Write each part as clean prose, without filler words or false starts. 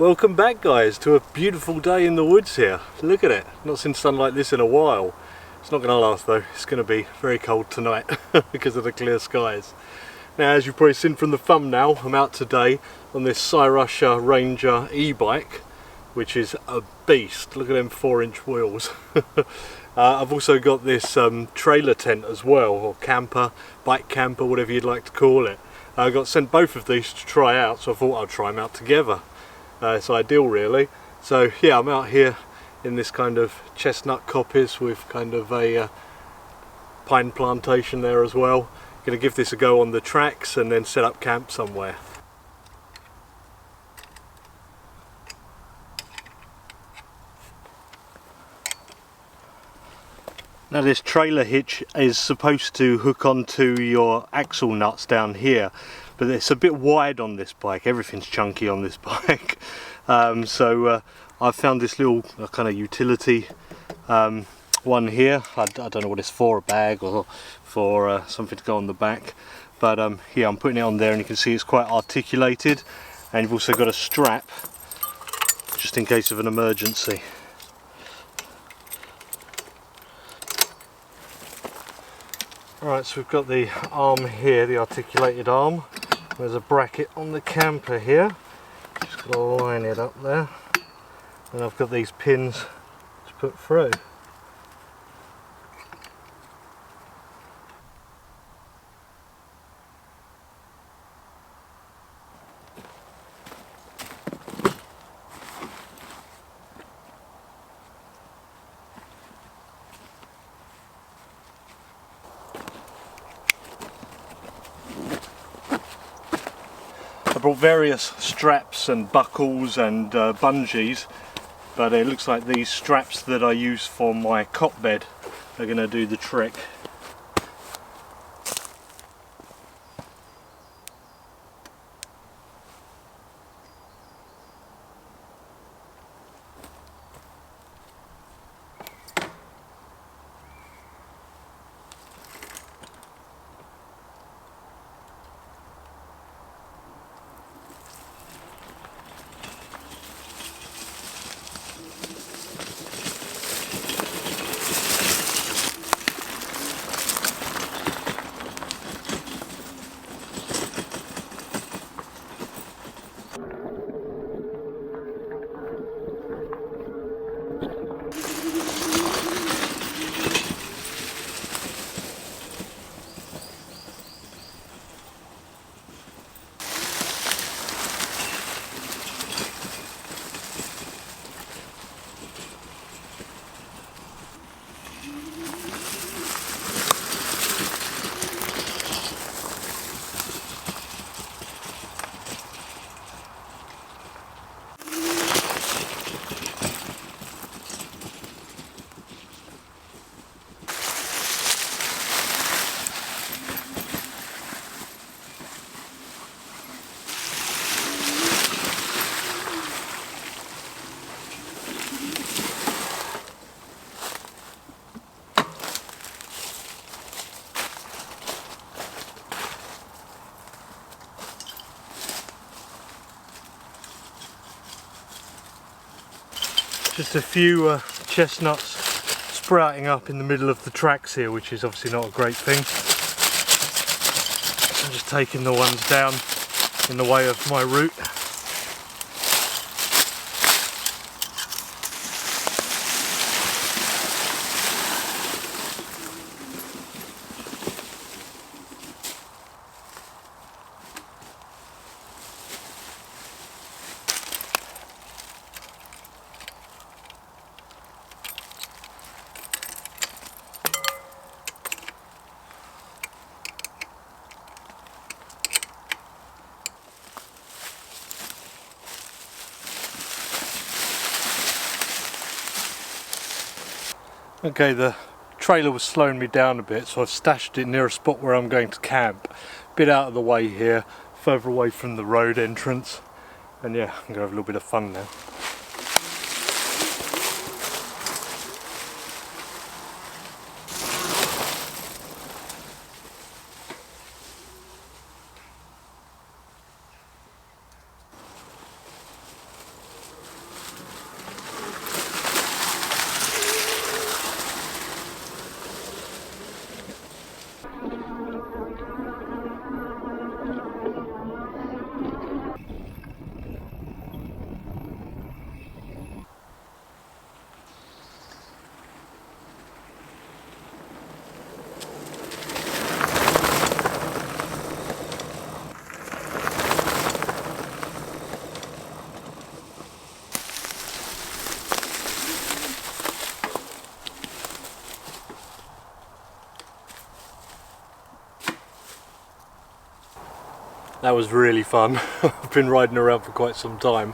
Welcome back guys to a beautiful day in the woods here. Look at it, not seen sun like this in a while. It's not going to last though, it's going to be very cold tonight because of the clear skies. Now as you've probably seen from the thumbnail, I'm out today on this Cyrusher Ranger E-Bike, which is a beast. Look at them 4-inch wheels. I've also got this trailer tent as well, or camper, bike camper, whatever you'd like to call it. I got sent both of these to try out, so I thought I'd try them out together. It's ideal really. So yeah, I'm out here in this kind of chestnut coppice with kind of a pine plantation there as well. Going to give this a go on the tracks and then set up camp somewhere. Now this trailer hitch is supposed to hook onto your axle nuts down here, but it's a bit wide on this bike. Everything's chunky on this bike. So I've found this little kind of utility one here. I don't know what it's for, a bag or for something to go on the back. But yeah, I'm putting it on there and you can see it's quite articulated. And you've also got a strap just in case of an emergency. Right, so we've got the arm here, the articulated arm. There's a bracket on the camper here. Just got to line it up there. And I've got these pins to put through. I brought various straps and buckles and bungees, but it looks like these straps that I use for my cot bed are going to do the trick. Just a few chestnuts sprouting up in the middle of the tracks here, which is obviously not a great thing. I'm just taking the ones down in the way of my route. Okay, the trailer was slowing me down a bit, so I've stashed it near a spot where I'm going to camp. A bit out of the way here, further away from the road entrance. And yeah, I'm going to have a little bit of fun now. that was really fun. I've been riding around for quite some time,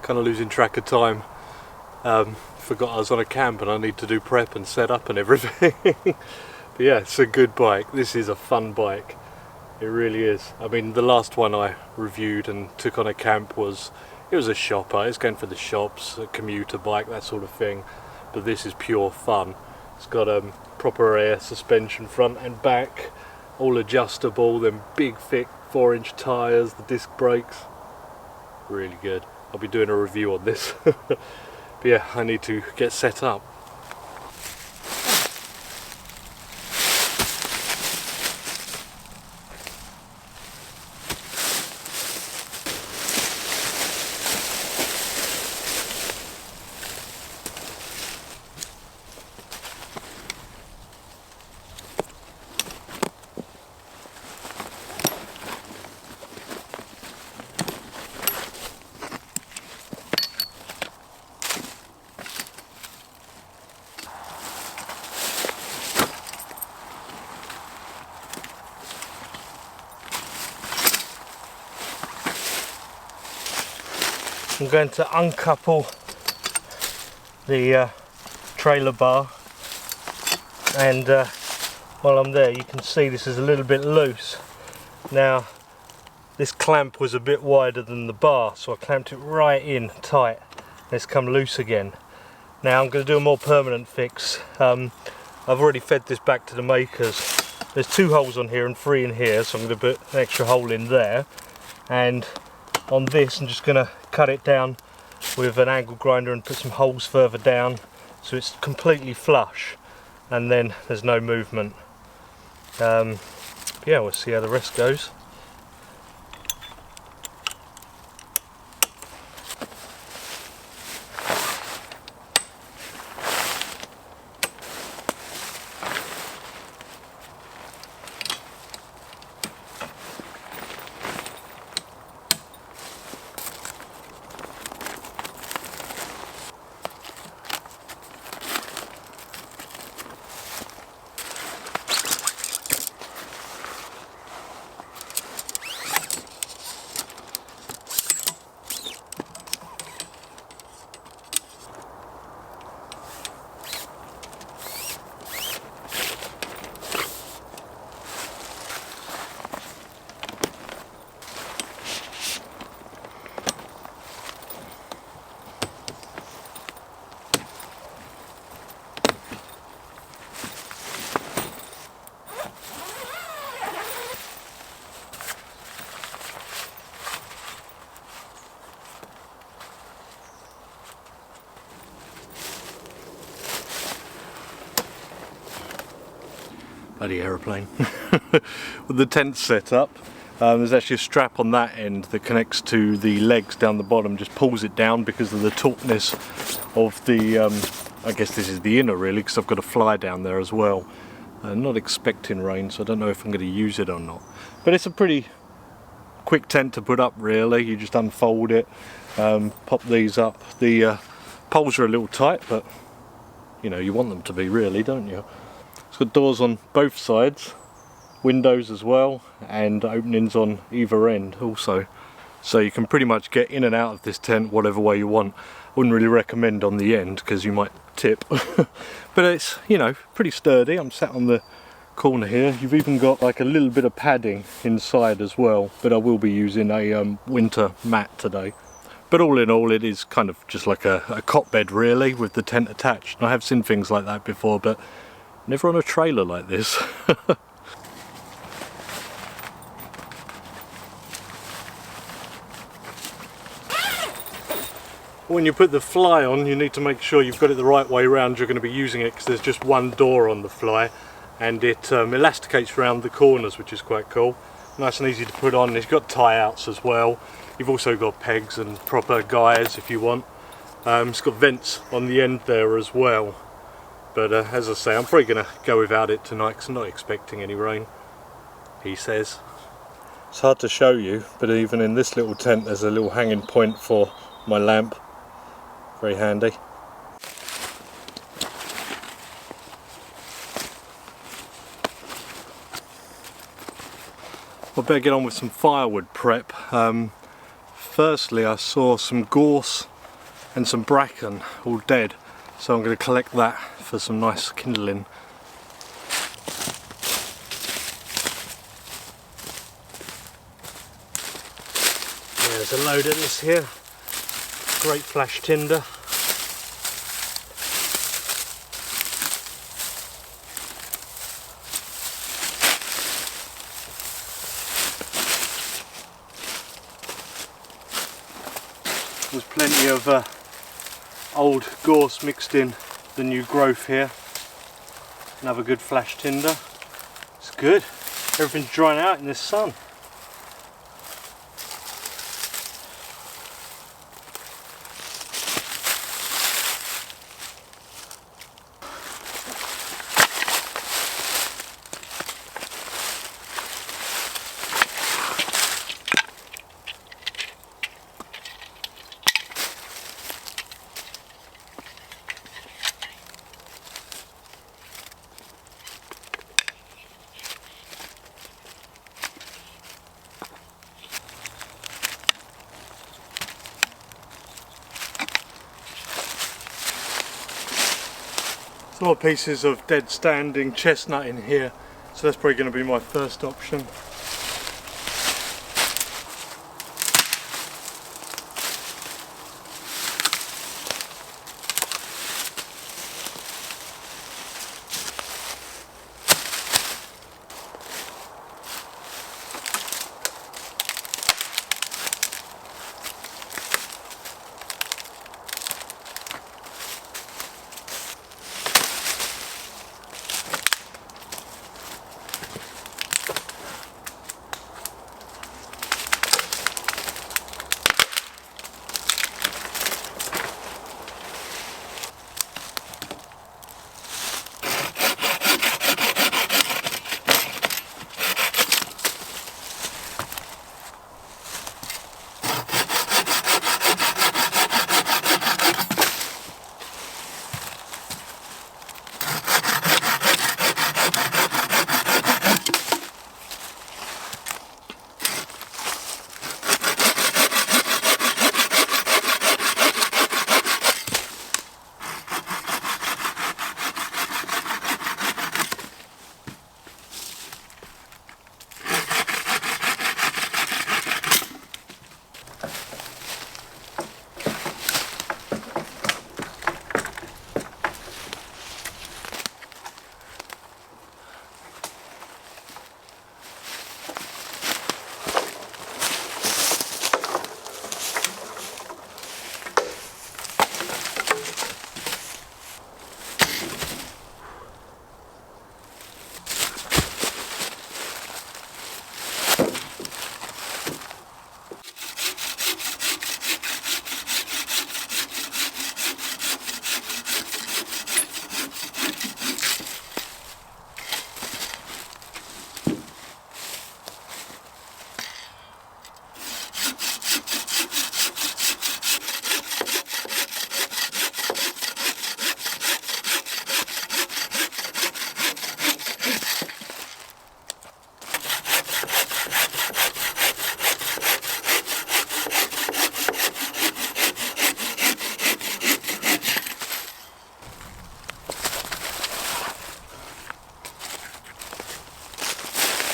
kind of losing track of time. Forgot I was on a camp and I need to do prep and set up and everything. But yeah, it's a good bike. This is a fun bike. It really is. I mean, the last one I reviewed and took on a camp was a shopper. It's going for the shops, a commuter bike, that sort of thing. But this is pure fun. It's got proper air suspension front and back, all adjustable, then big thick 4-inch tyres, the disc brakes. Really good. I'll be doing a review on this. But yeah, I need to get set up. I'm going to uncouple the trailer bar, and while I'm there you can see this is a little bit loose. Now this clamp was a bit wider than the bar, so I clamped it right in tight and it's come loose again. Now I'm going to do a more permanent fix. I've already fed this back to the makers. There's 2 holes on here and 3 in here, so I'm going to put an extra hole in there, and on this I'm just going to cut it down with an angle grinder and put some holes further down so it's completely flush and then there's no movement. Yeah, we'll see how the rest goes. Bloody aeroplane. With the tent set up, there's actually a strap on that end that connects to the legs down the bottom, just pulls it down because of the tautness of the, I guess this is the inner really, because I've got a fly down there as well. I'm not expecting rain, so I don't know if I'm going to use it or not. But it's a pretty quick tent to put up really. You just unfold it, pop these up. The poles are a little tight, but you know, you want them to be really, don't you? It's got doors on both sides, windows as well, and openings on either end also. So you can pretty much get in and out of this tent whatever way you want. Wouldn't really recommend on the end because you might tip. But it's, you know, pretty sturdy. I'm sat on the corner here. You've even got like a little bit of padding inside as well, but I will be using a winter mat today. But all in all, it is kind of just like a cot bed really, with the tent attached. And I have seen things like that before, but never on a trailer like this. When you put the fly on, you need to make sure you've got it the right way around. You're going to be using it because there's just one door on the fly, and it elasticates around the corners, which is quite cool. Nice and easy to put on. It's got tie outs as well. You've also got pegs and proper guys if you want. It's got vents on the end there as well. But as I say, I'm probably going to go without it tonight because I'm not expecting any rain, he says. It's hard to show you, but even in this little tent there's a little hanging point for my lamp. Very handy. I better get on with some firewood prep. Firstly, I saw some gorse and some bracken all dead, so I'm going to collect that for some nice kindling. There's a load of this here, great flash tinder. There's plenty of old gorse mixed in the new growth here. Another good flash tinder. It's good. Everything's drying out in this sun. A lot of pieces of dead standing chestnut in here, so that's probably going to be my first option.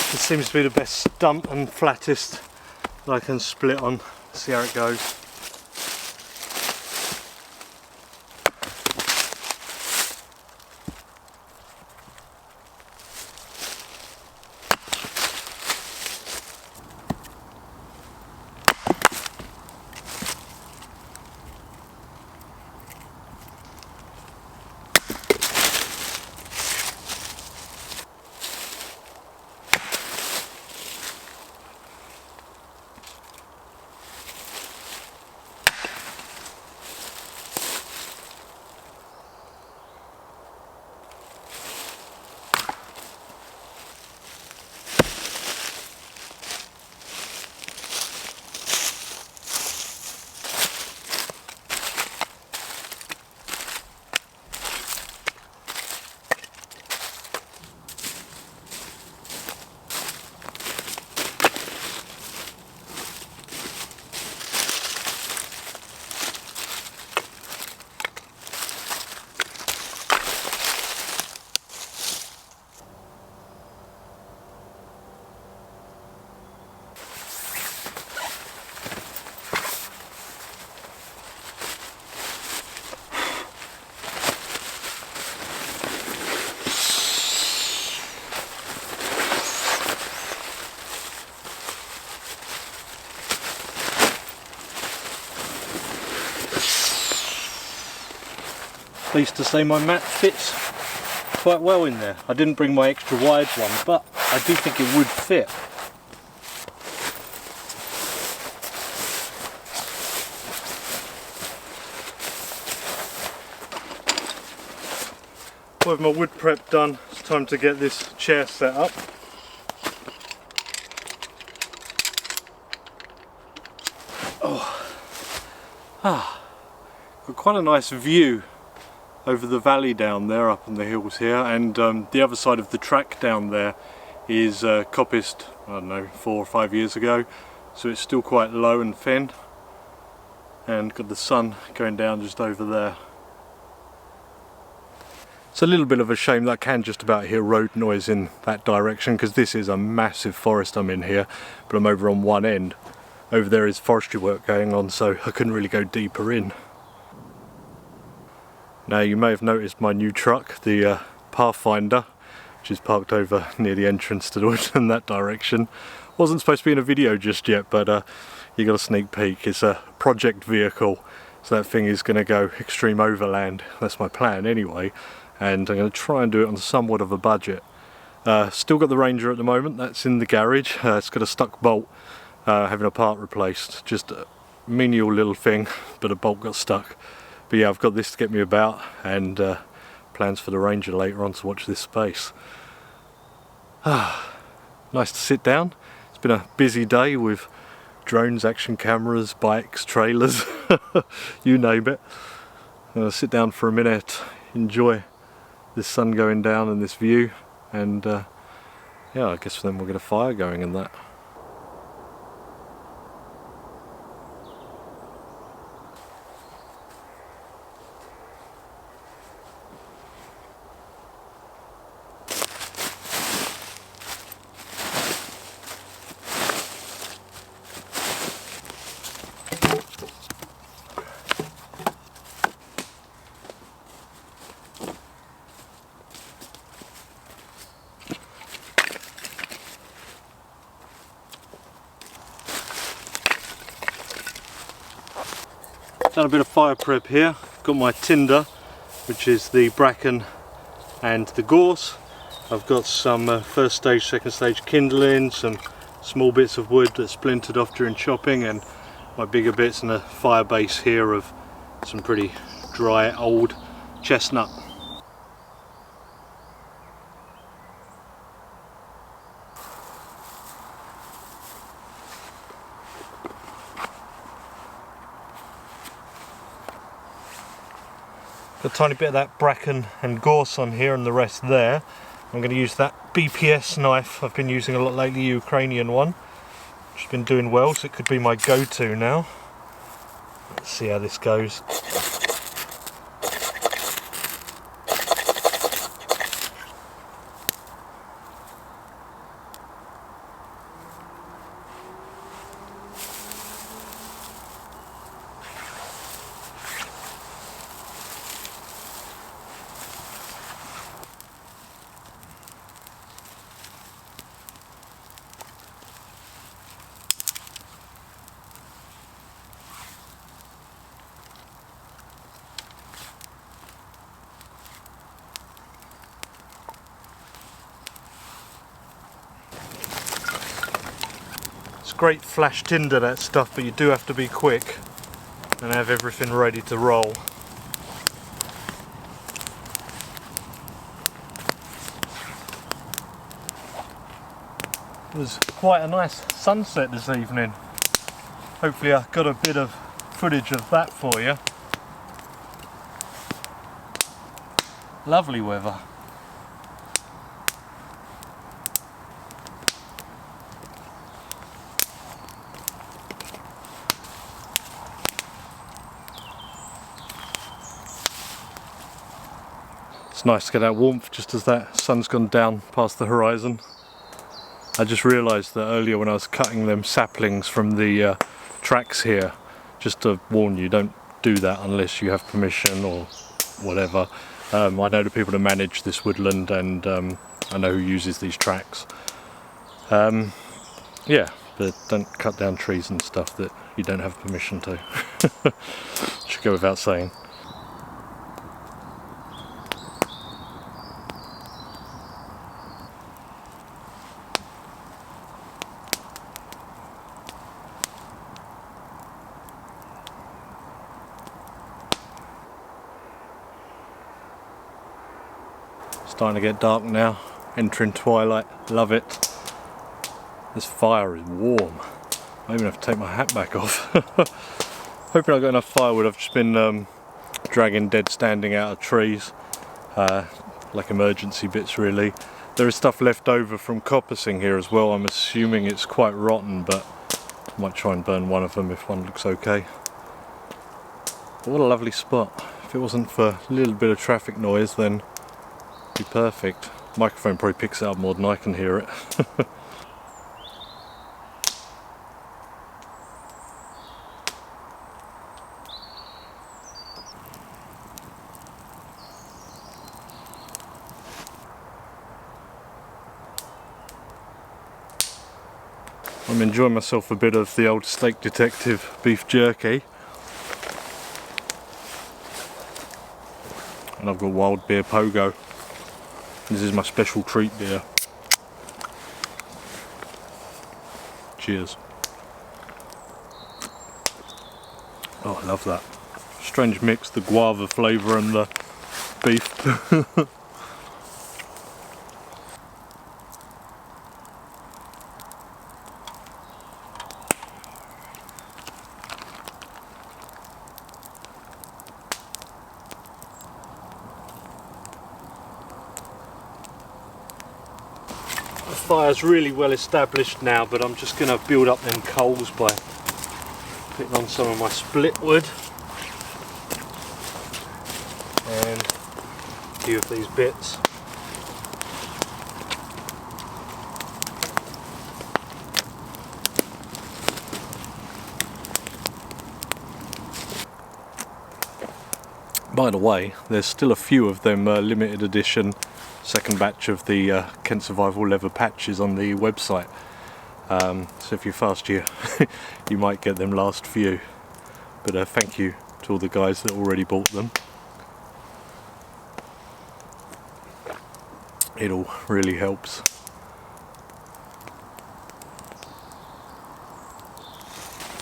This seems to be the best stump and flattest that I can split on. See how it goes. pleased to say my mat fits quite well in there. I didn't bring my extra wide one, but I do think it would fit. With my wood prep done, it's time to get this chair set up. Got quite a nice view over the valley down there, up in the hills here, and the other side of the track down there is coppiced, I don't know, 4 or 5 years ago, so it's still quite low and thin, and got the sun going down just over there. It's a little bit of a shame that I can just about hear road noise in that direction, because this is a massive forest I'm in here, but I'm over on one end. Over there is forestry work going on, so I couldn't really go deeper in. Now you may have noticed my new truck, the Pathfinder, which is parked over near the entrance to the wood in that direction. Wasn't supposed to be in a video just yet, but you got a sneak peek. It's a project vehicle, so that thing is going to go extreme overland. That's my plan anyway, and I'm going to try and do it on somewhat of a budget. Still got the Ranger at the moment, that's in the garage. It's got a stuck bolt, having a part replaced. Just a menial little thing, but a bolt got stuck. But yeah, I've got this to get me about, and plans for the Ranger later on to watch this space. Nice to sit down. It's been a busy day with drones, action cameras, bikes, trailers, you name it. I'm going to sit down for a minute, enjoy this sun going down and this view, and yeah, I guess then we'll get a fire going and that. Done a bit of fire prep here. Got my tinder, which is the bracken and the gorse. I've got some first stage, second stage kindling, some small bits of wood that splintered off during chopping, and my bigger bits, and a fire base here of some pretty dry old chestnut. Got a tiny bit of that bracken and gorse on here and the rest there. I'm going to use that BPS knife I've been using a lot lately, Ukrainian one, which has been doing well, so it could be my go-to now. Let's see how this goes. Great flash tinder, that stuff, but you do have to be quick and have everything ready to roll. It was quite a nice sunset this evening. Hopefully I got a bit of footage of that for you. Lovely weather. It's nice to get that warmth just as that sun's gone down past the horizon. I just realised that earlier when I was cutting them saplings from the tracks here, just to warn you, don't do that unless you have permission or whatever. I know the people that manage this woodland, and I know who uses these tracks. Yeah, but don't cut down trees and stuff that you don't have permission to. Should go without saying. Starting to get dark now, entering twilight, love it. This fire is warm. I even have to take my hat back off. Hoping I've got enough firewood. I've just been dragging dead standing out of trees, like emergency bits really. There is stuff left over from coppicing here as well. I'm assuming it's quite rotten, but I might try and burn one of them if one looks okay. But what a lovely spot. If it wasn't for a little bit of traffic noise, then it'd be perfect. Microphone probably picks it up more than I can hear it. I'm enjoying myself a bit of the old Steak Detective beef jerky. And I've got wild beer Pogo. This is my special treat beer. Cheers. Oh, I love that. Strange mix, the guava flavour and the beef. The fire's really well established now, but I'm just going to build up them coals by putting on some of my split wood and a few of these bits. By the way, there's still a few of them limited edition second batch of the Kent Survival leather patches on the website, so if you're fast you might get them last few, but thank you to all the guys that already bought them. It all really helps.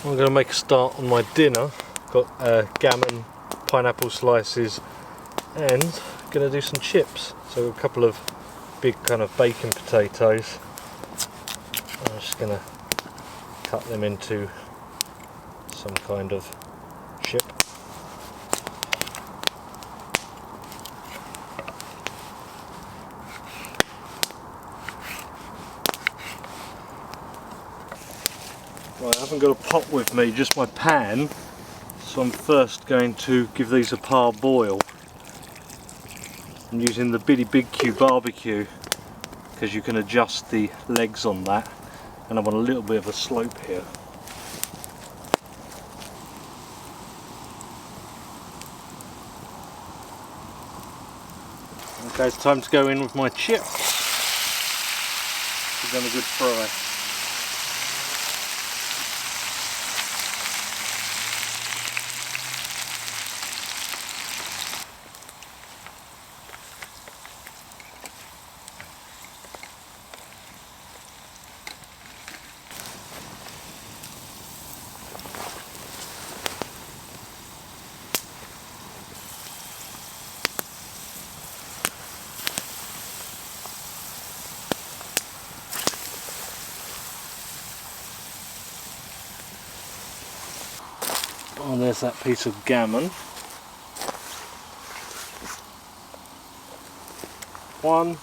I'm going to make a start on my dinner. Got gammon, pineapple slices, and going to do some chips. So a couple of big kind of bacon potatoes. I'm just going to cut them into some kind of chip. Right, I haven't got a pot with me, just my pan. So I'm first going to give these a parboil. I'm using the Biddy Big Q barbecue because you can adjust the legs on that, and I'm on a little bit of a slope here. Okay, it's time to go in with my chips. Give them a good fry. Oh, there's that piece of gammon. 1,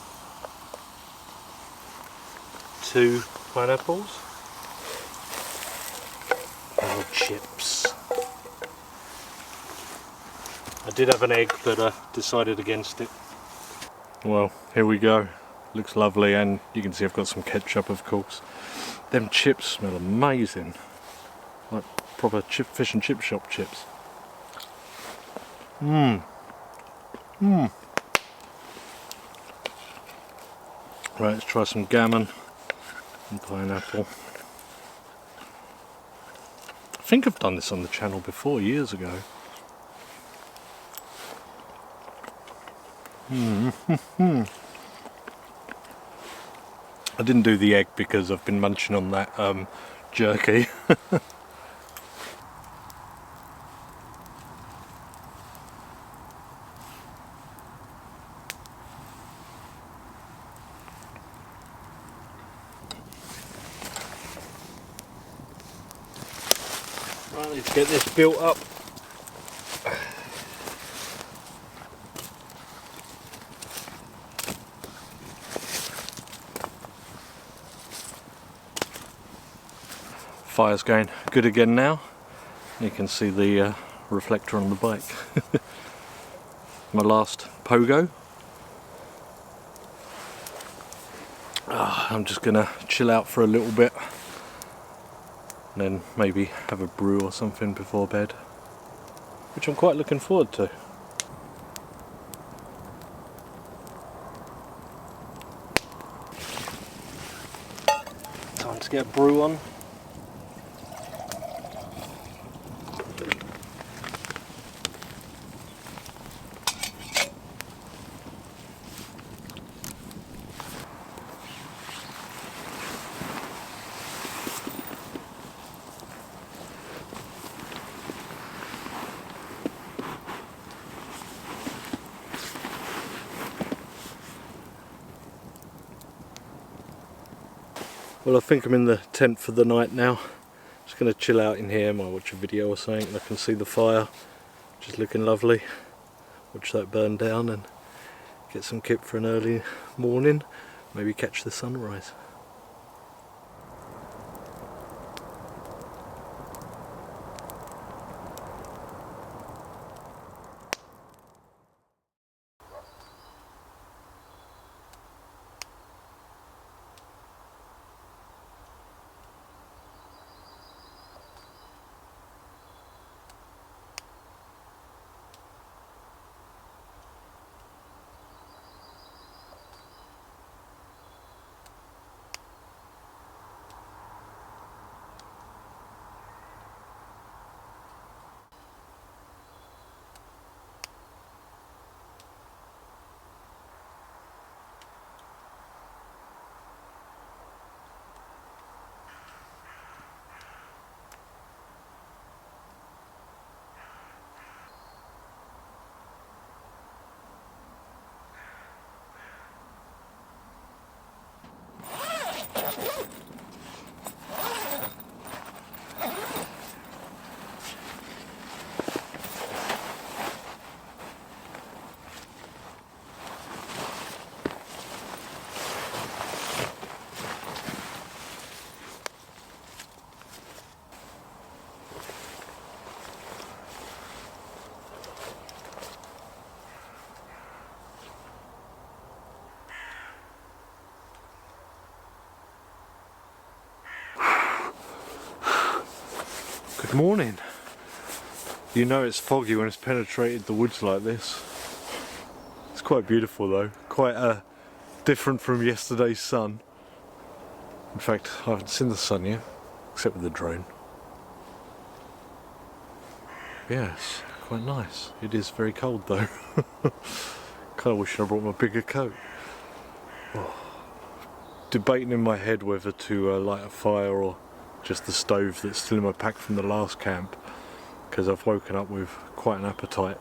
2 pineapples. And chips. I did have an egg, but decided against it. Well, here we go. Looks lovely, and you can see I've got some ketchup, of course. Them chips smell amazing. Like proper fish and chip shop chips. Right, let's try some gammon and pineapple. I think I've done this on the channel before, years ago. I didn't do the egg because I've been munching on that jerky. Let's get this built up. Fire's going good again now. You can see the reflector on the bike. My last pogo. I'm just gonna chill out for a little bit and then maybe have a brew or something before bed, which I'm quite looking forward to. Time to get a brew on. Well, I think I'm in the tent for the night now. Just going to chill out in here, might watch a video or something, and I can see the fire, which is looking lovely. Watch that burn down and get some kit for an early morning, maybe catch the sunrise. Good morning. You know it's foggy when it's penetrated the woods like this. It's quite beautiful though, quite different from yesterday's sun. In fact, I haven't seen the sun yet, except with the drone. Yes, quite nice. It is very cold though. Kind of wish I brought my bigger coat. Oh. Debating in my head whether to light a fire or just the stove that's still in my pack from the last camp, because I've woken up with quite an appetite.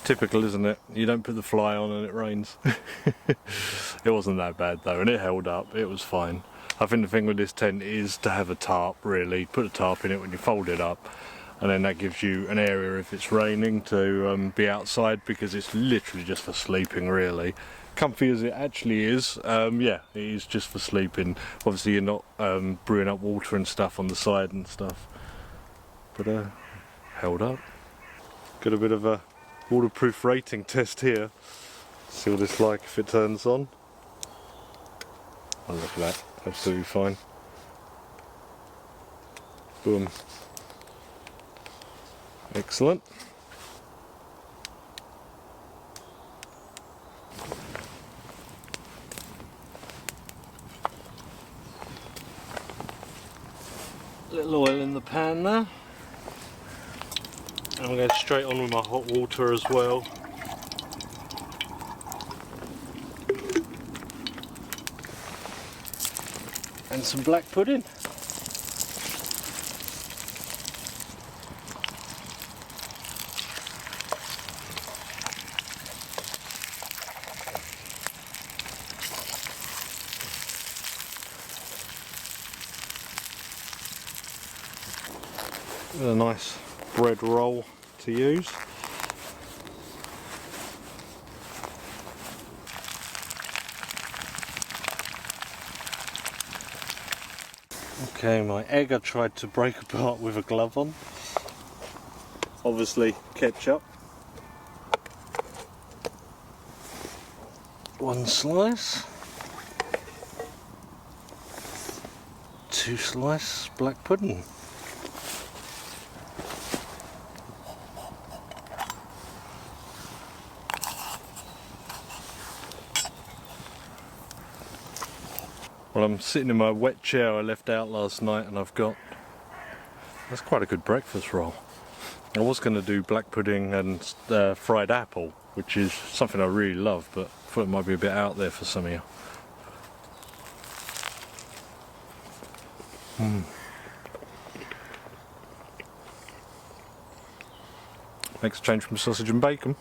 Typical, isn't it? You don't put the fly on and it rains. It wasn't that bad though, and it held up. It was fine. I think the thing with this tent is to have a tarp, really. Put a tarp in it when you fold it up, and then that gives you an area if it's raining to be outside, because it's literally just for sleeping really. Comfy as it actually is, yeah, it is just for sleeping. Obviously you're not brewing up water and stuff on the side and stuff, but held up. Got a bit of a waterproof rating test here. See what it's like if it turns on. Oh, look at that, absolutely fine. Boom. Excellent. Little oil in the pan there. And I'm going straight on with my hot water as well. And some black pudding. A nice bread roll to use. Okay, my egg I tried to break apart with a glove on. Obviously ketchup. One slice. 2 slices black pudding. Well, I'm sitting in my wet chair I left out last night, and that's quite a good breakfast roll. I was going to do black pudding and fried apple, which is something I really love, but I thought it might be a bit out there for some of you. Makes a change from sausage and bacon.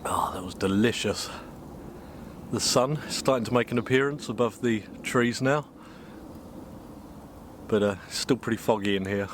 Oh, that was delicious. The sun is starting to make an appearance above the trees now, but it's still pretty foggy in here.